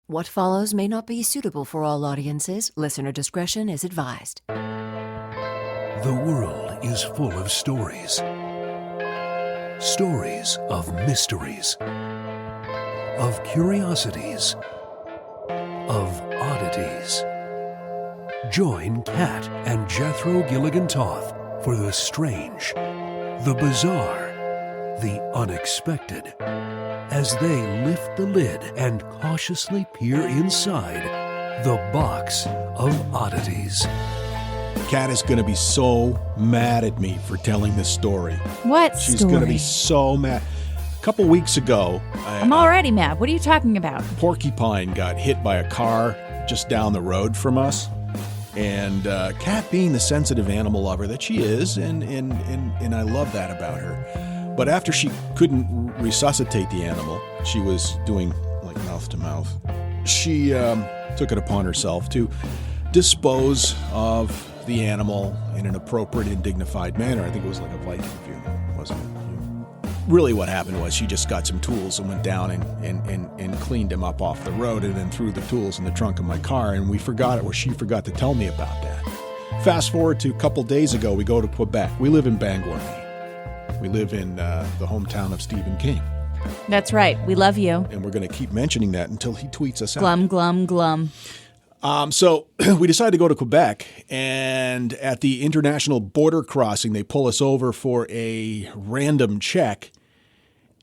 What follows may not be suitable for all audiences. Listener discretion is advised. The world is full of stories. Stories of mysteries, of curiosities, of oddities. Join Kat and Jethro Gilligan-Toth for the strange, the bizarre, the unexpected, as they lift the lid and cautiously peer inside the Box of Oddities. Kat is going to be so mad at me for telling this story. What She's story? going to be so mad. A couple weeks ago, I'm already mad. What are you talking about? Porcupine got hit by a car just down the road from us. And Kat, being the sensitive animal lover that she is, and I love that about her. But after she couldn't resuscitate the animal, she was doing like mouth to mouth. She took it upon herself to dispose of the animal in an appropriate and dignified manner. I think it was like a Viking funeral, wasn't it? Really what happened was she just got some tools and went down and cleaned him up off the road and then threw the tools in the trunk of my car, and we forgot it, or she forgot to tell me about that. Fast forward to a couple days ago, we go to Quebec. We live in Bangor, Maine. We live in the hometown of Stephen King. That's right. We love you. And we're going to keep mentioning that until he tweets us out. Glum, glum, glum. So we decided to go to Quebec, and at the international border crossing, they pull us over for a random check.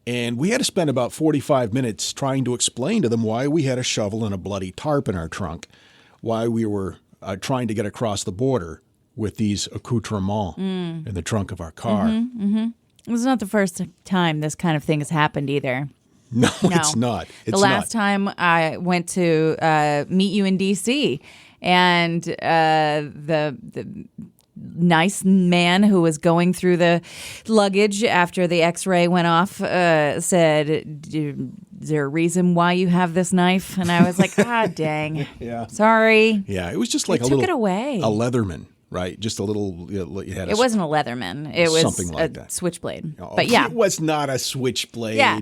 And we had to spend about 45 minutes trying to explain to them why we had a shovel and a bloody tarp in our trunk, why we were trying to get across the border with these accoutrements in the trunk of our car. It was not the first time this kind of thing has happened either. No, it's not. The last time I went to meet you in D.C., and the nice man who was going through the luggage after the x-ray went off said, is there a reason why you have this knife? And I was like, dang. Yeah. Sorry. Yeah, it was just like They a took little it away. a Leatherman, right? Just a little. It wasn't a Leatherman. It was something like a that. Switchblade. Oh, But yeah. it was not a switchblade. Yeah.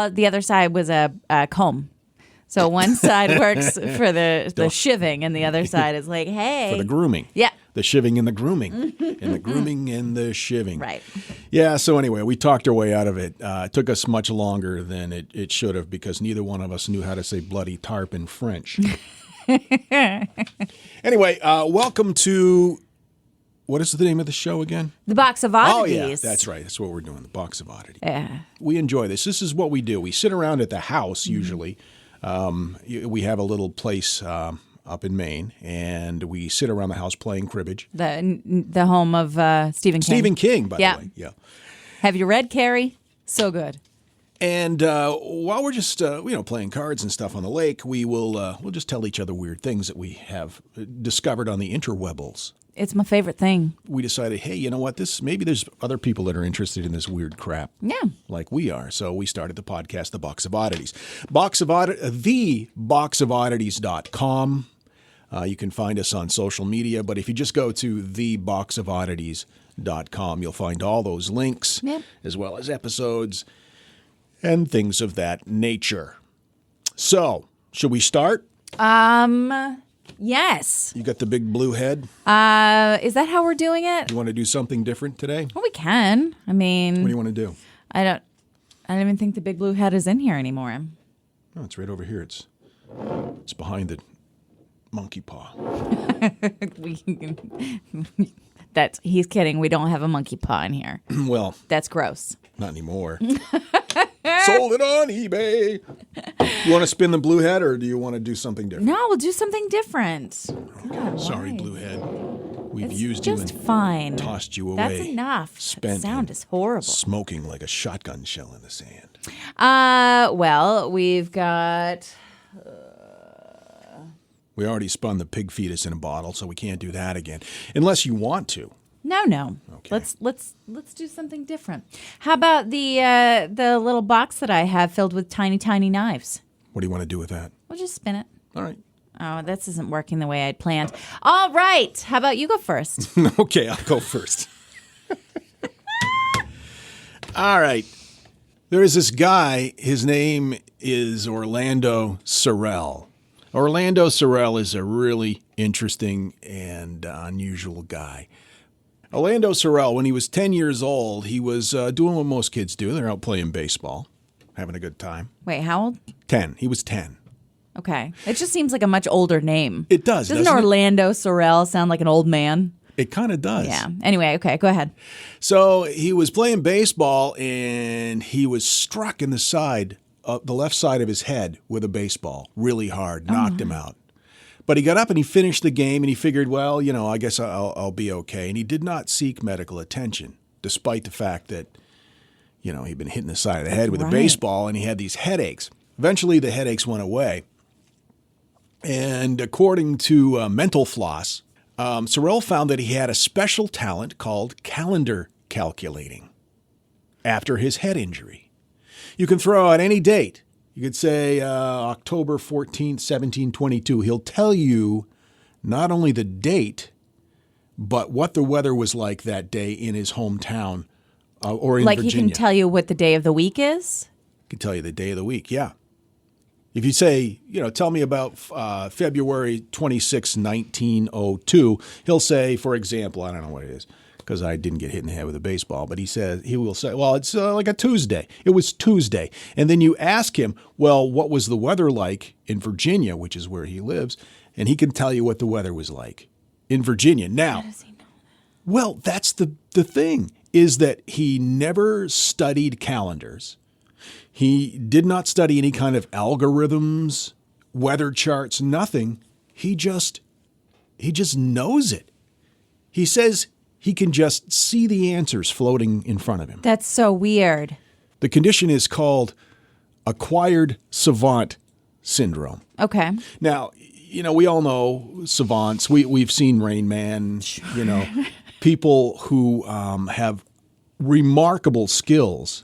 The other side was a comb. So one side works for the shiving, and the other side is like, hey. For the grooming. Yeah. The shiving and the grooming. And the grooming and the shiving. Right. Yeah, so anyway, we talked our way out of it. It took us much longer than it should have because neither one of us knew how to say bloody tarp in French. Anyway, welcome to, what is the name of the show again? The Box of Oddities. Oh, yeah, that's right. That's what we're doing, the Box of Oddities. Yeah. We enjoy this. This is what we do. We sit around at the house usually. We have a little place up in Maine, and we sit around the house playing cribbage. The home of Stephen King. Stephen King, by the way. Yeah. Have you read Carrie? So good. And while we're just playing cards and stuff on the lake, we'll just tell each other weird things that we have discovered on the interwebbles. It's my favorite thing. We decided, hey, you know what? Maybe there's other people that are interested in this weird crap. Yeah. Like we are. So we started the podcast, The Box of Oddities. The BOX005.com. You can find us on social media, but if you just go to theboxofoddities.com, you'll find all those links, as well as episodes and things of that nature. So, should we start? Yes. You got the big blue head? Is that how we're doing it? You want to do something different today? Well, we can. I mean, What do you want to do? I don't even think the big blue head is in here anymore. Oh, it's right over here. It's behind the monkey paw. He's kidding. We don't have a monkey paw in here. Well, That's gross. not anymore. Sold it on eBay. You want to spin the blue head, or do you want to do something different? No, we'll do something different. God, Sorry, why? blue head. We've It's used you just and fine. tossed you away. That's enough. Spent That sound and is horrible. Smoking like a shotgun shell in the sand. Well, we've got. We already spun the pig fetus in a bottle, so we can't do that again, unless you want to. No. Okay. Let's do something different. How about the little box that I have filled with tiny, tiny knives? What do you want to do with that? We'll just spin it. All right. Oh, this isn't working the way I'd planned. All right. How about you go first? Okay, I'll go first. All right. There is this guy. His name is Orlando Sorrell. Orlando Sorrell is a really interesting and unusual guy. Orlando Sorrell, when he was 10 years old, he was doing what most kids do. They're out playing baseball, having a good time. Wait, how old? 10. He was 10. Okay. It just seems like a much older name. It does, Doesn't doesn't it? Orlando Sorrell sound like an old man? It kind of does. Yeah. Anyway, okay, go ahead. So he was playing baseball, and he was struck in the left side of his head with a baseball really hard, knocked him out. But he got up and he finished the game, and he figured, well, I guess I'll be okay. And he did not seek medical attention, despite the fact that, he'd been hitting the side of the head with a baseball, and he had these headaches. Eventually, the headaches went away. And according to Mental Floss, Sorrell found that he had a special talent called calendar calculating after his head injury. You can throw out any date. You could say October 14th, 1722. He'll tell you not only the date, but what the weather was like that day in his hometown or in Virginia. Like he can tell you what the day of the week is? He can tell you the day of the week, yeah. If you say, tell me about February 26, 1902, he'll say, for example, I don't know what it is, because I didn't get hit in the head with a baseball, but he will say, well, it's like a Tuesday. It was Tuesday. And then you ask him, well, what was the weather like in Virginia, which is where he lives, and he can tell you what the weather was like in Virginia. Now, How does he know that? well, that's the thing, is that he never studied calendars. He did not study any kind of algorithms, weather charts, nothing. He just knows it. He says he can just see the answers floating in front of him. That's so weird. The condition is called Acquired Savant Syndrome. Okay. Now, we all know savants. We've seen Rain Man, people who have remarkable skills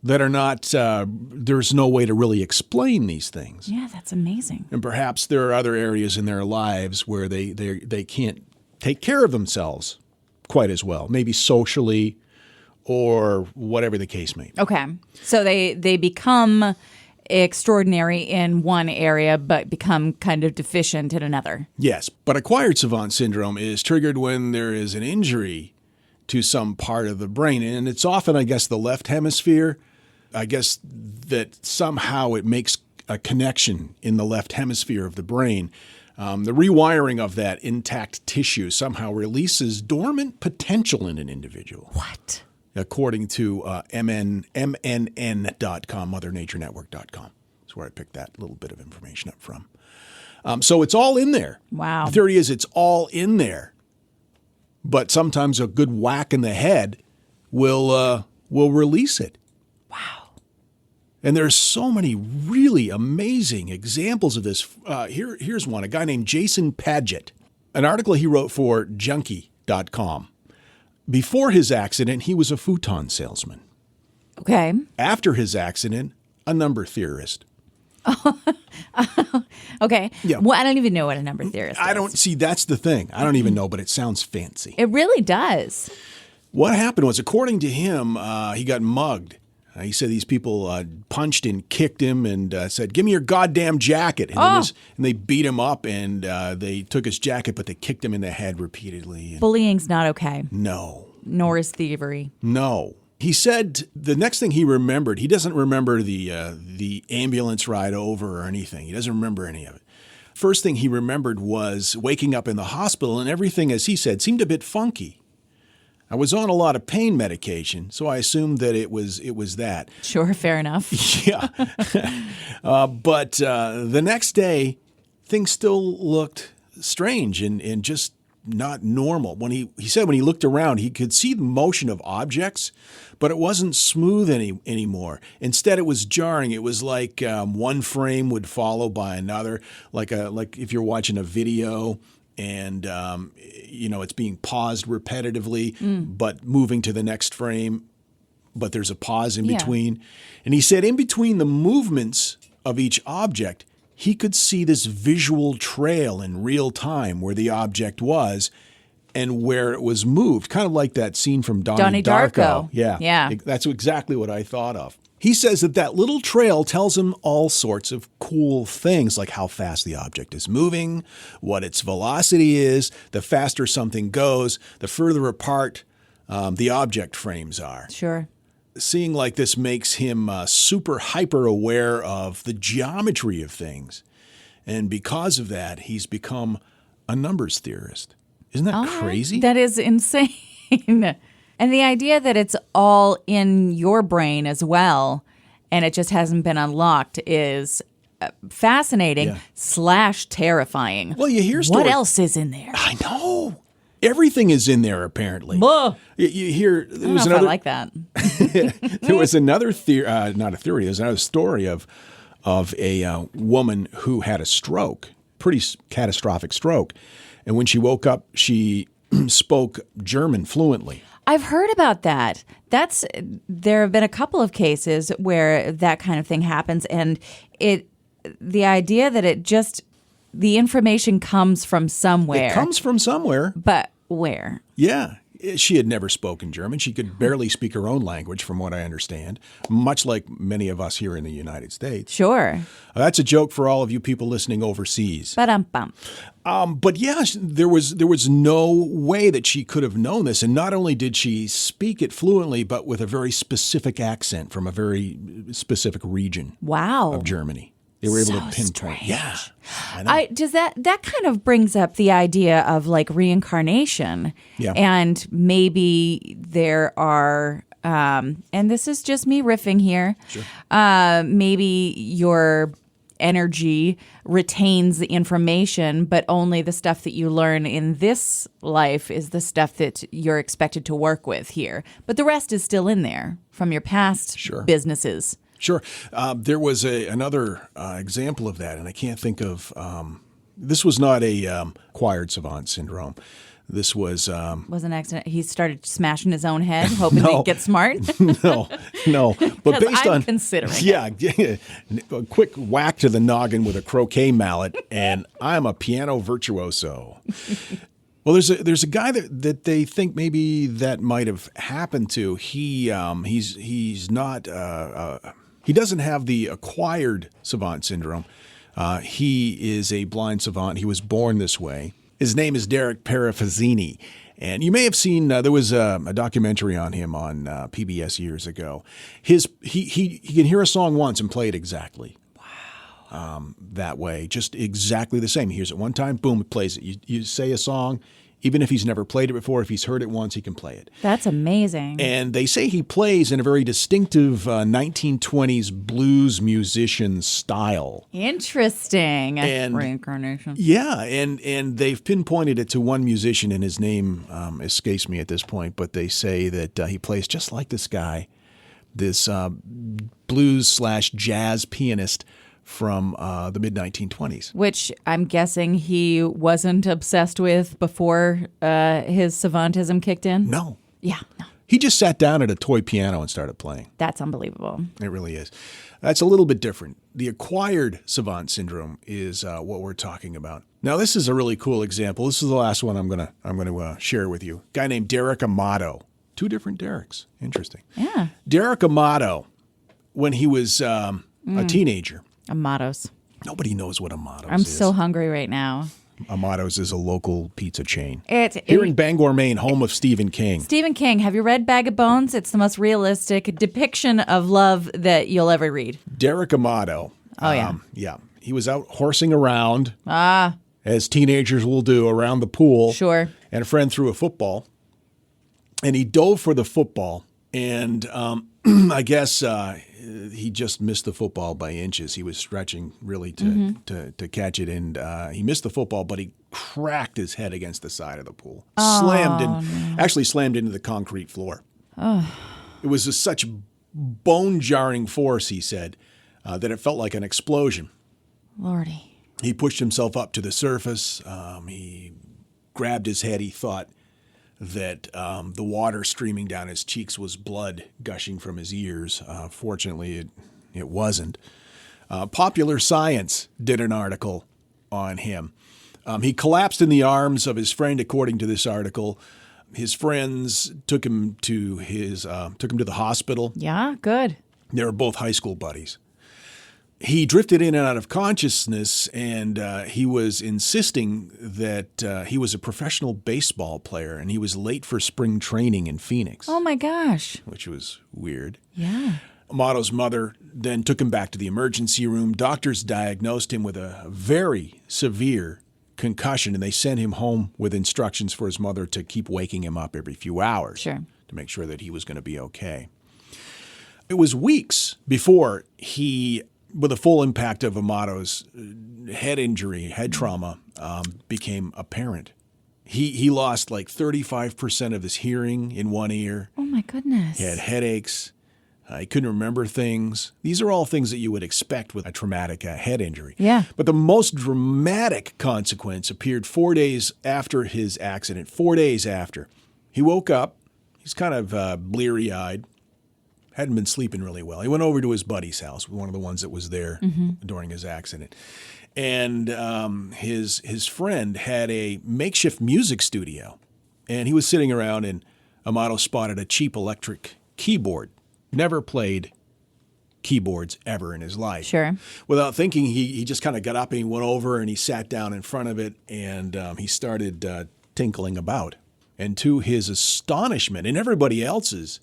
that are not, there's no way to really explain these things. Yeah, that's amazing. And perhaps there are other areas in their lives where they can't take care of themselves quite as well, maybe socially or whatever the case may be. Okay. So they become extraordinary in one area but become kind of deficient in another. Yes, but acquired savant syndrome is triggered when there is an injury to some part of the brain. And it's often, I guess, the left hemisphere. I guess that somehow it makes a connection in the left hemisphere of the brain. The rewiring of that intact tissue somehow releases dormant potential in an individual. What? According to MNN.com, MotherNatureNetwork.com. That's where I picked that little bit of information up from. So it's all in there. Wow. The theory is it's all in there. But sometimes a good whack in the head will release it. Wow. And there's so many really amazing examples of this. Here's one, a guy named Jason Padgett, an article he wrote for Junkie.com. Before his accident, he was a futon salesman. Okay. After his accident, a number theorist. Okay. Yeah. Well, I don't even know what a number theorist is. I don't see, that's the thing. I don't even know, but it sounds fancy. It really does. What happened was, according to him, he got mugged. He said these people punched and kicked him and said, "Give me your goddamn jacket." And, and they beat him up and they took his jacket, but they kicked him in the head repeatedly. And Bullying's not okay. no. Nor is thievery. No. He said the next thing he remembered, he doesn't remember the ambulance ride over or anything. He doesn't remember any of it. First thing he remembered was waking up in the hospital, and everything, as he said, seemed a bit funky. I was on a lot of pain medication, so I assumed that it was that. Sure, fair enough. Yeah. But the next day, things still looked strange and just not normal. When he said when he looked around, he could see the motion of objects, but it wasn't smooth anymore. Instead, it was jarring. It was like one frame would follow by another, like if you're watching a video and it's being paused repetitively, but moving to the next frame, but there's a pause in between. And he said in between the movements of each object, he could see this visual trail in real time where the object was and where it was moved, kind of like that scene from Donnie Darko. Yeah. That's exactly what I thought of. He says that little trail tells him all sorts of cool things, like how fast the object is moving, what its velocity is. The faster something goes, the further apart the object frames are. Sure. Seeing like this makes him super hyper aware of the geometry of things. And because of that, he's become a numbers theorist. Isn't that crazy? That is insane. And the idea that it's all in your brain as well, and it just hasn't been unlocked, is fascinating / terrifying. Well, you hear what stories. else is in there? I know. Everything is in there, apparently. Whoa. You hear I don't know if I like that. There was another theory, not a theory, there's another story of a woman who had a stroke, pretty catastrophic stroke. And when she woke up, she spoke German fluently. I've heard about that. There have been a couple of cases where that kind of thing happens, and the idea that the information comes from somewhere. It comes from somewhere. But where? Yeah. She had never spoken German. She could barely speak her own language, from what I understand, much like many of us here in the United States. Sure. That's a joke for all of you people listening overseas. Ba-dum-bum. But yeah, there was no way that she could have known this. And not only did she speak it fluently, but with a very specific accent from a very specific region of Germany. They were able to pinpoint. Strange. Yeah. I know. Does that kind of brings up the idea of like reincarnation. Yeah. And maybe there are and this is just me riffing here. Sure. Maybe your energy retains the information, but only the stuff that you learn in this life is the stuff that you're expected to work with here. But the rest is still in there from your past businesses. Sure. There was another example of that, and I can't think of this was not a Acquired Savant Syndrome. This was an accident. He started smashing his own head, hoping he'd get smart. No. But based on considering, a quick whack to the noggin with a croquet mallet, and I'm a piano virtuoso. Well, there's a guy that they think maybe that might have happened to. He's not. He doesn't have the acquired savant syndrome. He is a blind savant. He was born this way. His name is Derek Parafazzini. And you may have seen, there was a documentary on him on PBS years ago. He can hear a song once and play it exactly. Wow. That way, just exactly the same. He hears it one time, boom, it plays it. You say a song. Even if he's never played it before, if he's heard it once, he can play it. That's amazing. And they say he plays in a very distinctive 1920s blues musician style. Interesting. And reincarnation. Yeah, and they've pinpointed it to one musician, and his name escapes me at this point, but they say that he plays just like this guy, this blues/jazz pianist from the mid-1920s. Which I'm guessing he wasn't obsessed with before his savantism kicked in? No. Yeah, no. He just sat down at a toy piano and started playing. That's unbelievable. It really is. That's a little bit different. The acquired savant syndrome is what we're talking about. Now, this is a really cool example. This is the last one I'm going to share with you. A guy named Derek Amato. Two different Dereks. Interesting. Yeah. Derek Amato, when he was a teenager. Amatos. Nobody knows what Amatos is. I'm so hungry right now. Amatos is a local pizza chain. Here in Bangor, Maine, home of Stephen King. Stephen King, have you read Bag of Bones? It's the most realistic depiction of love that you'll ever read. Derek Amato. Oh, yeah. Yeah. He was out horsing around, as teenagers will do, around the pool. Sure. And a friend threw a football. And he dove for the football. And I guess he just missed the football by inches. He was stretching really to catch it, and he missed the football, but he cracked his head against the side of the pool. Actually slammed into the concrete floor. It was such bone-jarring force, he said, that it felt like an explosion. Lordy. He pushed himself up to the surface. He grabbed his head. He thought that the water streaming down his cheeks was blood gushing from his ears. Fortunately, it wasn't. Popular Science did an article on him. He collapsed in the arms of his friend, according to this article. His friends took him to the hospital. Yeah, good. They were both high school buddies. He drifted in and out of consciousness, and he was insisting that he was a professional baseball player, and he was late for spring training in Phoenix. Oh, my gosh. Which was weird. Yeah. Amato's mother then took him back to the emergency room. Doctors diagnosed him with a very severe concussion, and they sent him home with instructions for his mother to keep waking him up every few hours Sure. to make sure that he was going to be okay. It was weeks before he, with the full impact of Amato's head injury, head trauma, became apparent. He lost like 35% of his hearing in one ear. Oh, my goodness. He had headaches. He couldn't remember things. These are all things that you would expect with a traumatic head injury. Yeah. But the most dramatic consequence appeared 4 days after his accident. 4 days after. He woke up. He's kind of bleary-eyed. Hadn't been sleeping really well. He went over to his buddy's house, one of the ones that was there during his accident. And his friend had a makeshift music studio. And he was sitting around, and Amato spotted a cheap electric keyboard. Never played keyboards ever in his life. Sure. Without thinking, he just kind of got up and he went over and he sat down in front of it, and he started tinkling about. And to his astonishment and everybody else's,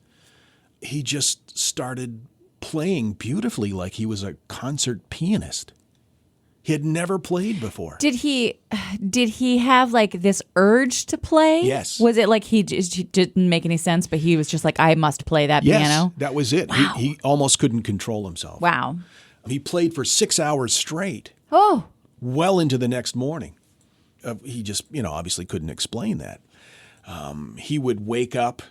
he just started playing beautifully like he was a concert pianist. He had never played before. Did he have like this urge to play? Yes. Was it like he just didn't make any sense, but he was just like, I must play that piano? That was it. Wow. He almost couldn't control himself. Wow. He played for 6 hours straight, Oh. well into the next morning. He just, obviously couldn't explain that. He would wake up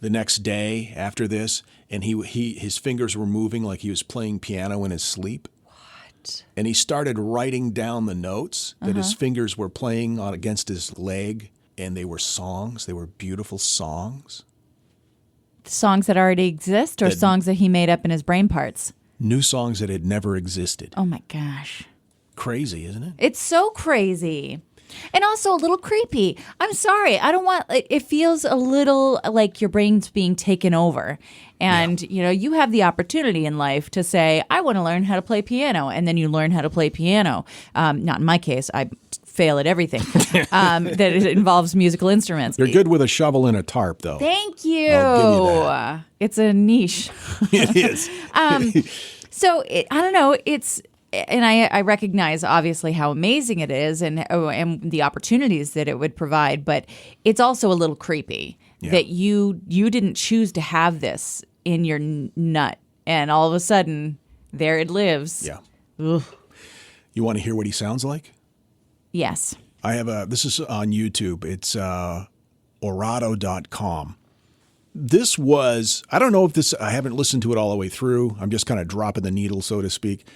the next day after this, and his fingers were moving like he was playing piano in his sleep. And he started writing down the notes that his fingers were playing on against his leg, and they were songs. They were beautiful songs. Songs that already exist, or songs that he made up in his brain parts? New songs that had never existed. Oh, my gosh. Crazy, isn't it? It's so crazy. And also a little creepy. I'm sorry. I don't want, it feels a little like your brain's being taken over. And, you have the opportunity in life to say, I want to learn how to play piano. And then you learn how to play piano. Not in my case. I fail at everything that involves musical instruments. You're good with a shovel and a tarp, though. Thank you. I'll give you that. It's a niche. It is. So, I don't know. And I recognize, obviously, how amazing it is and the opportunities that it would provide. But it's also a little creepy that you didn't choose to have this in your nut. And all of a sudden, there it lives. Yeah. Ugh. You want to hear what he sounds like? Yes. I have this is on YouTube. It's orado.com. This was, I don't know if I haven't listened to it all the way through. I'm just kind of dropping the needle, so to speak.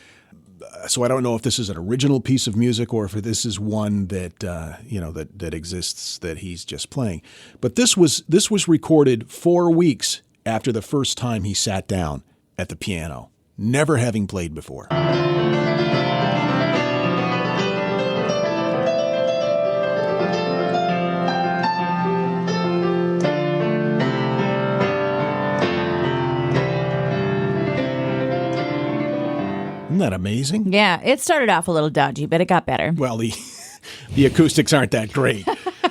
So I don't know if this is an original piece of music or if this is one that that exists that he's just playing. But this was recorded 4 weeks after the first time he sat down at the piano, never having played before. Isn't that amazing? Yeah, it started off a little dodgy, but it got better. Well, the acoustics aren't that great.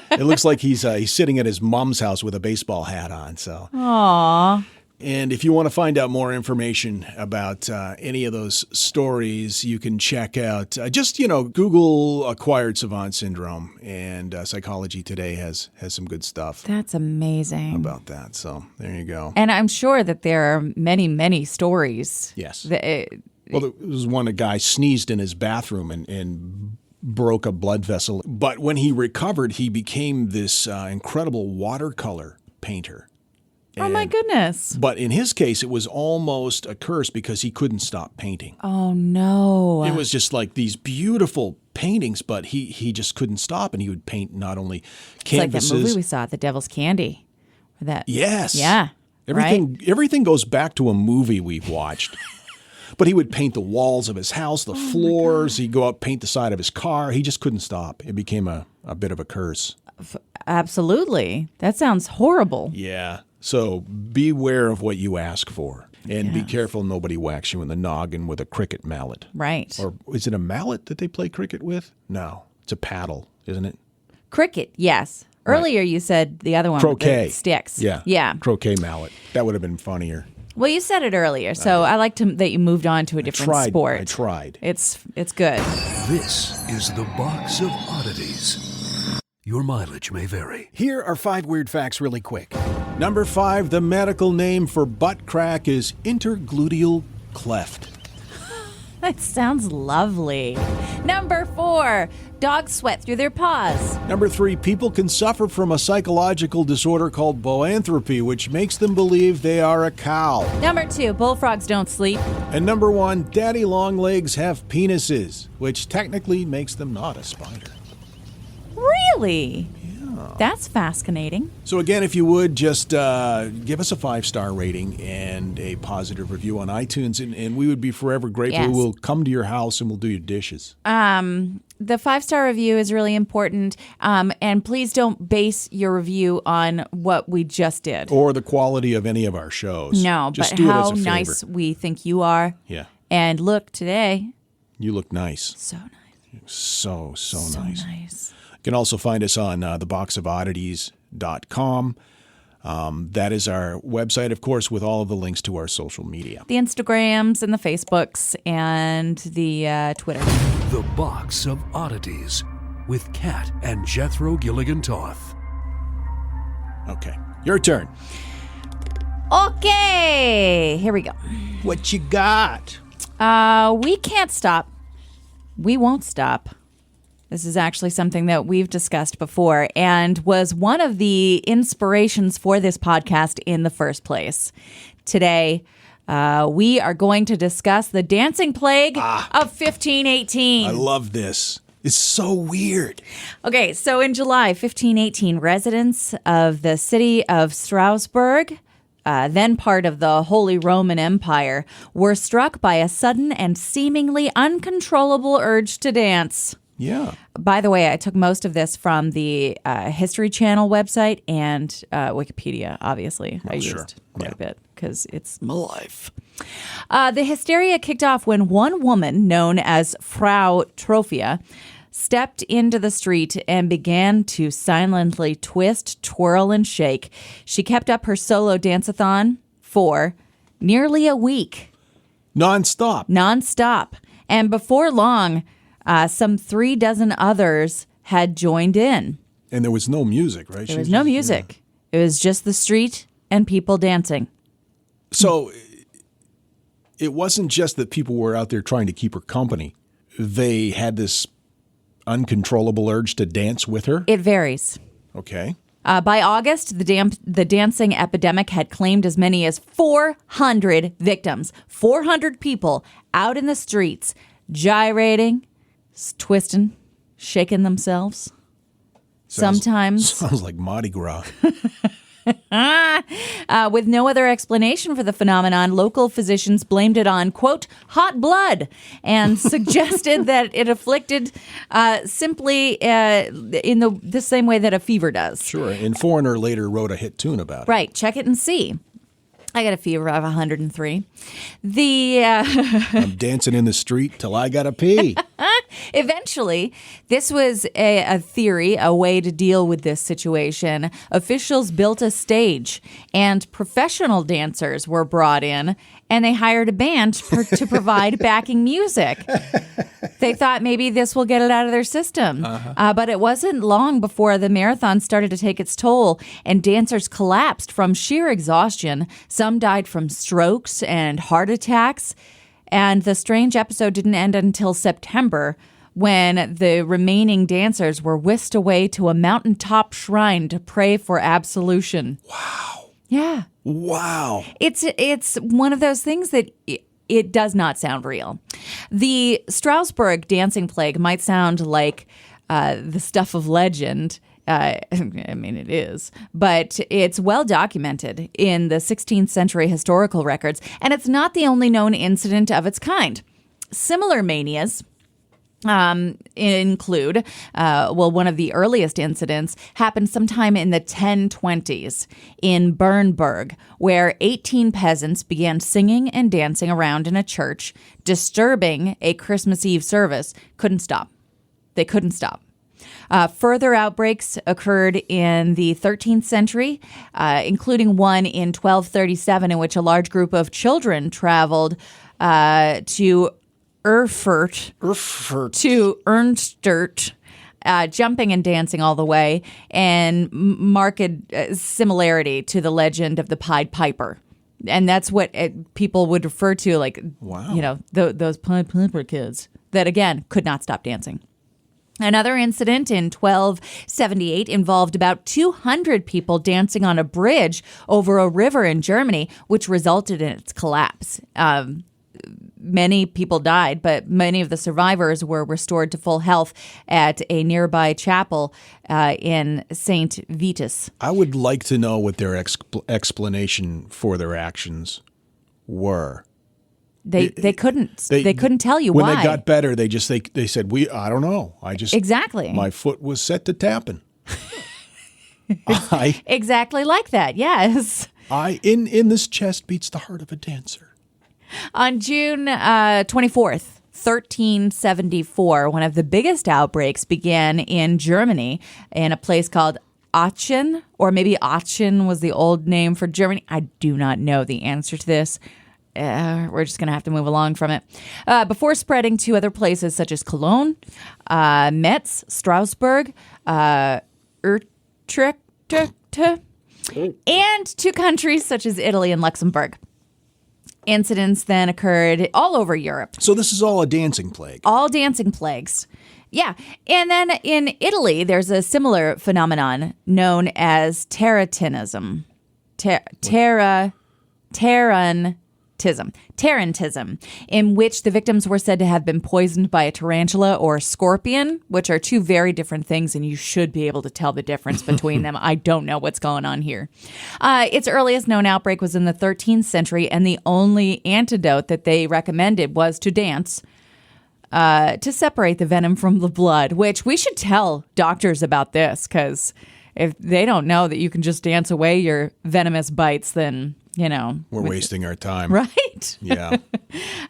It looks like he's sitting at his mom's house with a baseball hat on. So, aww. And if you want to find out more information about any of those stories, you can check out just Google Acquired Savant Syndrome, and Psychology Today has some good stuff. That's amazing about that. So there you go. And I'm sure that there are many, many stories. Yes. Well, there was a guy sneezed in his bathroom and broke a blood vessel. But when he recovered, he became this incredible watercolor painter. Oh, my goodness. But in his case, it was almost a curse because he couldn't stop painting. Oh, no. It was just like these beautiful paintings, but he just couldn't stop. And he would paint not only canvases. It's like that movie we saw, The Devil's Candy. Yes. Yeah. Everything goes back to a movie we've watched. But he would paint the walls of his house, the floors. He'd go out, paint the side of his car. He just couldn't stop. It became a bit of a curse. Absolutely. That sounds horrible. Yeah. So beware of what you ask for. And be careful nobody whacks you in the noggin with a cricket mallet. Right. Or is it a mallet that they play cricket with? No, it's a paddle, isn't it? Cricket, yes. Earlier you said the other one. Croquet. With the sticks. Yeah. Yeah. Croquet mallet. That would have been funnier. Well, you said it earlier, so I liked that you moved on to a different sport. I tried. It's good. This is the Box of Oddities. Your mileage may vary. Here are 5 weird facts really quick. Number 5, the medical name for butt crack is intergluteal cleft. That sounds lovely. Number 4, dogs sweat through their paws. Number 3, people can suffer from a psychological disorder called boanthropy, which makes them believe they are a cow. Number 2, bullfrogs don't sleep. And number 1, daddy long legs have penises, which technically makes them not a spider. Really? That's fascinating. So again, if you would, just give us a 5-star rating and a positive review on iTunes, and we would be forever grateful. Yes. We'll come to your house and we'll do your dishes. The 5-star review is really important, and please don't base your review on what we just did. Or the quality of any of our shows. No, just but do it how as a favor. nice we think you are. Yeah. And look, today, You look nice. so nice. So nice. Nice. You can also find us on theboxofoddities.com. That is our website, of course, with all of the links to our social media. The Instagrams and the Facebooks and the Twitter. The Box of Oddities with Kat and Jethro Gilligan Toth. Okay, your turn. Okay, here we go. What you got? We can't stop. We won't stop. This is actually something that we've discussed before and was one of the inspirations for this podcast in the first place. Today, we are going to discuss the dancing plague of 1518. I love this. It's so weird. Okay, so in July 1518, residents of the city of Strasbourg, then part of the Holy Roman Empire, were struck by a sudden and seemingly uncontrollable urge to dance. Yeah. By the way, I took most of this from the History Channel website and Wikipedia, obviously. I used quite a bit because it's my life. The hysteria kicked off when one woman, known as Frau Trophia, stepped into the street and began to silently twist, twirl, and shake. She kept up her solo dance-a-thon for nearly a week. Non-stop. And before long, some 36 others had joined in. And there was no music, right? There was no music. It was just the street and people dancing. So it wasn't just that people were out there trying to keep her company. They had this uncontrollable urge to dance with her? It varies. Okay. By August, the dancing epidemic had claimed as many as 400 victims. 400 people out in the streets, gyrating, twisting, shaking themselves. Sometimes. Sounds like Mardi Gras. With no other explanation for the phenomenon, local physicians blamed it on, quote, hot blood, and suggested that it afflicted simply in the same way that a fever does. Sure. And Foreigner later wrote a hit tune about it. Right. Check it and see. I got a fever of 103. I'm dancing in the street till I gotta pee. Eventually, this was a theory, a way to deal with this situation. Officials built a stage, and professional dancers were brought in, and they hired a band to provide backing music. They thought maybe this will get it out of their system. But it wasn't long before the marathon started to take its toll, and dancers collapsed from sheer exhaustion. Some died from strokes and heart attacks. And the strange episode didn't end until September, when the remaining dancers were whisked away to a mountaintop shrine to pray for absolution. Wow. Yeah. Wow. It's one of those things that it does not sound real. The Strasbourg dancing plague might sound like the stuff of legend. I mean, it is, but it's well documented in the 16th century historical records, and it's not the only known incident of its kind. Similar manias include, one of the earliest incidents happened sometime in the 1020s in Bernburg, where 18 peasants began singing and dancing around in a church, disturbing a Christmas Eve service. Couldn't stop. They couldn't stop. Further outbreaks occurred in the 13th century, including one in 1237 in which a large group of children traveled to Erfurt to Ernstert, jumping and dancing all the way, and marked similarity to the legend of the Pied Piper. And that's what people would refer to, like, Wow. Those Pied Piper kids that, again, could not stop dancing. Another incident in 1278 involved about 200 people dancing on a bridge over a river in Germany, which resulted in its collapse. Many people died, but many of the survivors were restored to full health at a nearby chapel in St. Vitus. I would like to know what their explanation for their actions were. They couldn't tell you when why. When they got better, they said, I don't know. Exactly. My foot was set to tapping. Exactly like that. Yes. In this chest beats the heart of a dancer. On June 24th, 1374, one of the biggest outbreaks began in Germany in a place called Aachen, or maybe Aachen was the old name for Germany. I do not know the answer to this. We're just going to have to move along from it. Before spreading to other places such as Cologne, Metz, Strasbourg, Utrecht, and to countries such as Italy and Luxembourg. Incidents then occurred all over Europe. So this is all a dancing plague. All dancing plagues. Yeah. And then in Italy, there's a similar phenomenon known as tarantism. Tarantism, in which the victims were said to have been poisoned by a tarantula or a scorpion, which are two very different things, and you should be able to tell the difference between them. I don't know what's going on here. Its earliest known outbreak was in the 13th century, and the only antidote that they recommended was to dance to separate the venom from the blood, which we should tell doctors about this, because if they don't know that you can just dance away your venomous bites, then we're wasting our time. Right? Yeah.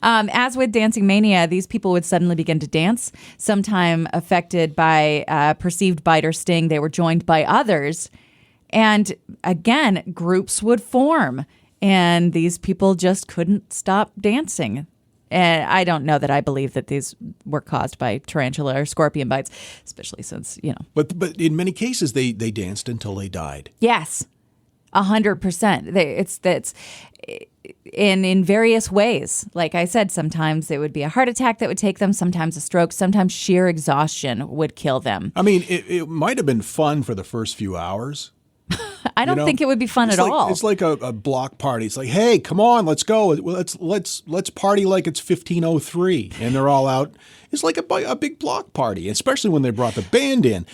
As with dancing mania, these people would suddenly begin to dance. Sometime affected by perceived bite or sting, they were joined by others. And again, groups would form. And these people just couldn't stop dancing. And I don't know that I believe that these were caused by tarantula or scorpion bites, especially since, But in many cases, they danced until they died. Yes. 100%. It's in various ways. Like I said, sometimes it would be a heart attack that would take them, sometimes a stroke, sometimes sheer exhaustion would kill them. I mean, it might have been fun for the first few hours. I don't think it would be fun at all. It's like a block party. It's like, hey, come on, let's go. Let's party like it's 1503, and they're all out. It's like a big block party, especially when they brought the band in.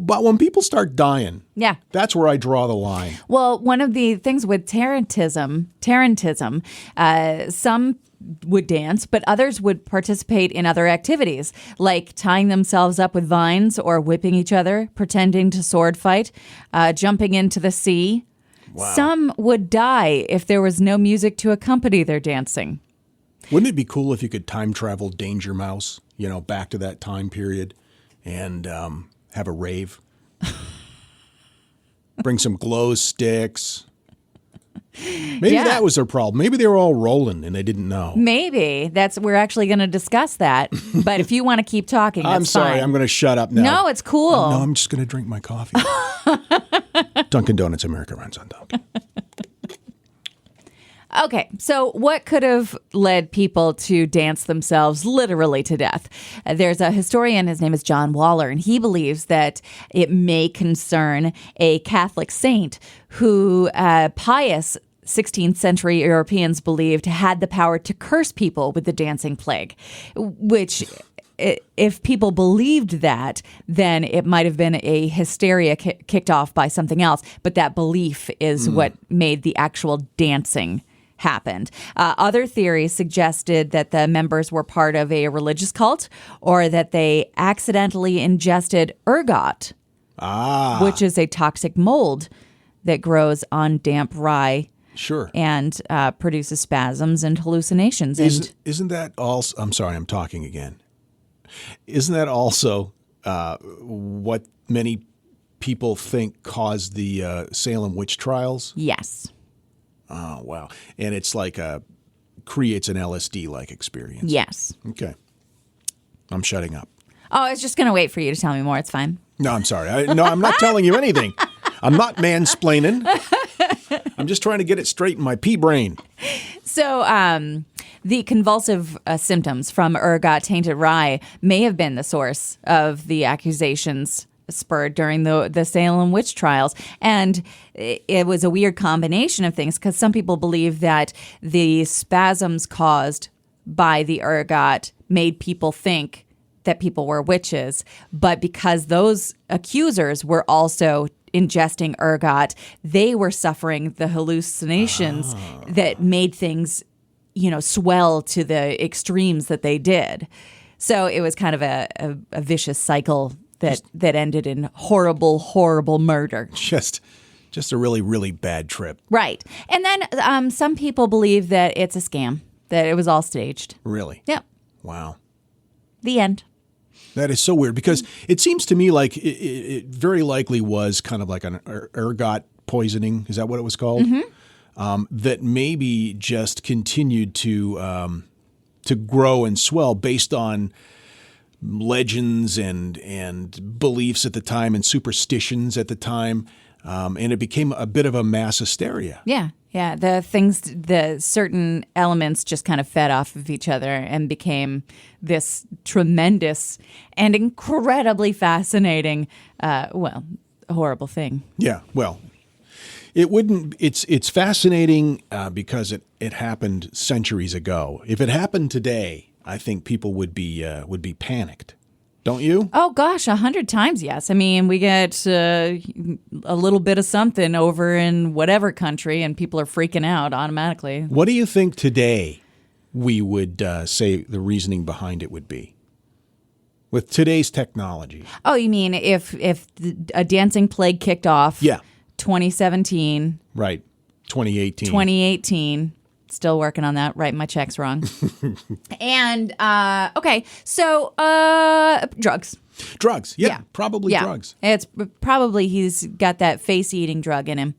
But when people start dying, that's where I draw the line. Well, one of the things with tarantism, some would dance, but others would participate in other activities, like tying themselves up with vines or whipping each other, pretending to sword fight, jumping into the sea. Wow. Some would die if there was no music to accompany their dancing. Wouldn't it be cool if you could time travel Danger Mouse, back to that time period and have a rave? Bring some glow sticks. Maybe that was their problem. Maybe they were all rolling and they didn't know. Maybe. We're actually going to discuss that. But if you want to keep talking, that's I'm sorry. fine. I'm going to shut up now. No, it's cool. No, I'm just going to drink my coffee. Dunkin' Donuts, America runs on Dunkin'. Okay, so what could have led people to dance themselves literally to death? There's a historian, his name is John Waller, and he believes that it may concern a Catholic saint who pious 16th century Europeans believed had the power to curse people with the dancing plague, which, if people believed that, then it might have been a hysteria kicked off by something else. But that belief is what made the actual dancing happened. Other theories suggested that the members were part of a religious cult or that they accidentally ingested ergot, which is a toxic mold that grows on damp rye. Sure. And produces spasms and hallucinations. Isn't that also? I'm sorry, I'm talking again. Isn't that also what many people think caused the Salem witch trials? Yes. Oh, wow. And it's like creates an LSD-like experience. Yes. Okay. I'm shutting up. Oh, I was just going to wait for you to tell me more. It's fine. No, I'm sorry. I'm not telling you anything. I'm not mansplaining. I'm just trying to get it straight in my pea brain. So the convulsive symptoms from ergot-tainted rye may have been the source of the accusations spurred during the Salem witch trials. And it was a weird combination of things because some people believe that the spasms caused by the ergot made people think that people were witches. But because those accusers were also ingesting ergot, they were suffering the hallucinations that made things, swell to the extremes that they did. So it was kind of a vicious cycle that ended in horrible, horrible murder. Just a really, really bad trip. Right. And then some people believe that it's a scam, that it was all staged. Really? Yep. Wow. The end. That is so weird because it seems to me like it very likely was kind of like an ergot poisoning. Is that what it was called? Mm-hmm. That maybe just continued to grow and swell based on legends and beliefs at the time and superstitions at the time. And it became a bit of a mass hysteria. Yeah. Yeah. The certain elements just kind of fed off of each other and became this tremendous and incredibly fascinating, horrible thing. Yeah. Well, it's fascinating because it happened centuries ago. If it happened today, I think people would be panicked. Don't you? Oh, gosh, 100 times, yes. I mean, we get a little bit of something over in whatever country, and people are freaking out automatically. What do you think today we would say the reasoning behind it would be? With today's technology. Oh, you mean if a dancing plague kicked off? Yeah. 2017. Right. 2018. 2018. Still working on that, writing my checks wrong. And, okay, so drugs. Drugs, yeah. Probably yeah. drugs. It's probably he's got that face-eating drug in him.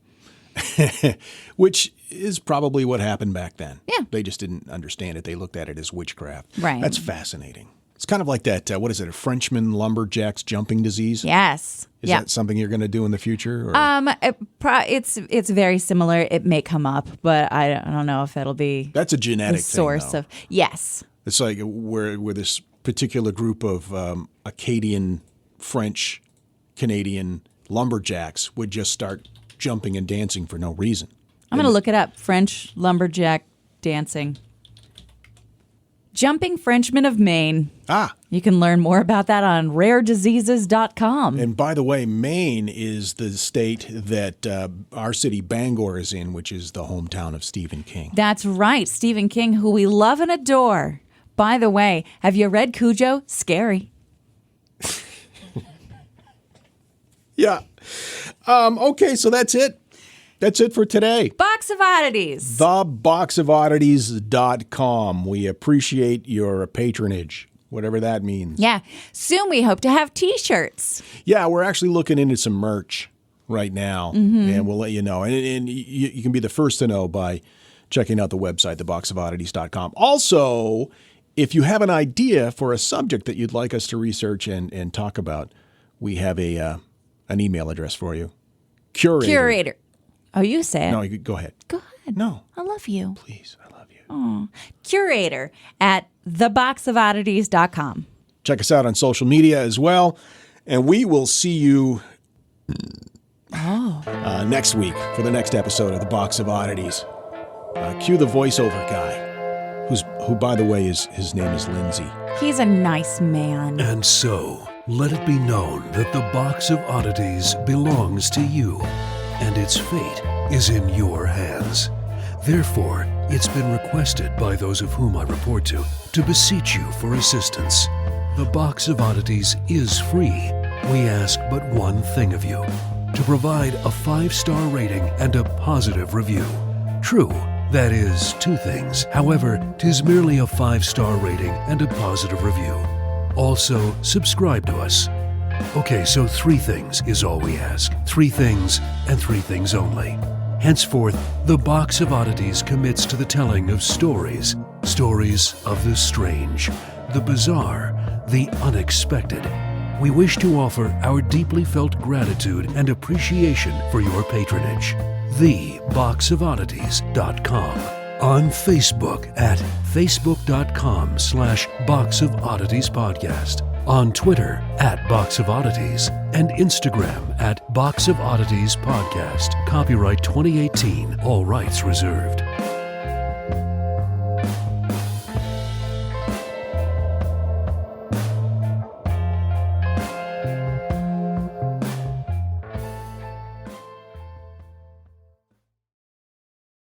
Which is probably what happened back then. Yeah. They just didn't understand it. They looked at it as witchcraft. Right. That's fascinating. It's kind of like that, what is it, a Frenchman lumberjack's jumping disease? Yes. Is that something you're going to do in the future? Or? It's very similar. It may come up, but I don't know if it'll be That's a genetic source thing, of yes. It's like where this particular group of Acadian, French, Canadian lumberjacks would just start jumping and dancing for no reason. I'm going to look it up. French lumberjack dancing. Jumping Frenchmen of Maine. You can learn more about that on rarediseases.com. And by the way, Maine is the state that our city Bangor is in, which is the hometown of Stephen King. That's right. Stephen King, who we love and adore. By the way, have you read Cujo? Scary. Yeah. Okay, so that's it. That's it for today. Box of Oddities. TheBoxOfOddities.com. We appreciate your patronage, whatever that means. Yeah. Soon we hope to have T-shirts. Yeah, we're actually looking into some merch right now, and we'll let you know. And you can be the first to know by checking out the website, TheBoxOfOddities.com. Also, if you have an idea for a subject that you'd like us to research and talk about, we have an email address for you. Curator. Oh, you say it. No, go ahead. Go ahead. No. I love you. Please, I love you. Oh. Curator at theboxofoddities.com. Check us out on social media as well. And we will see you next week for the next episode of The Box of Oddities. Cue the voiceover guy, who, by the way, his name is Lindsay. He's a nice man. And so, let it be known that the Box of Oddities belongs to you, and its fate is in your hands. Therefore, it's been requested by those of whom I report to beseech you for assistance. The Box of Oddities is free. We ask but one thing of you: to provide a 5-star rating and a positive review. True, that is 2 things. However, 'tis merely a 5-star rating and a positive review. Also, subscribe to us. Okay, so 3 things is all we ask. 3 things and 3 things only. Henceforth, the Box of Oddities commits to the telling of stories. Stories of the strange, the bizarre, the unexpected. We wish to offer our deeply felt gratitude and appreciation for your patronage. TheBoxOfOddities.com. On Facebook at facebook.com/Box of Oddities Podcast. On Twitter at Box of Oddities. And Instagram at Box of Oddities Podcast. Copyright 2018. All rights reserved.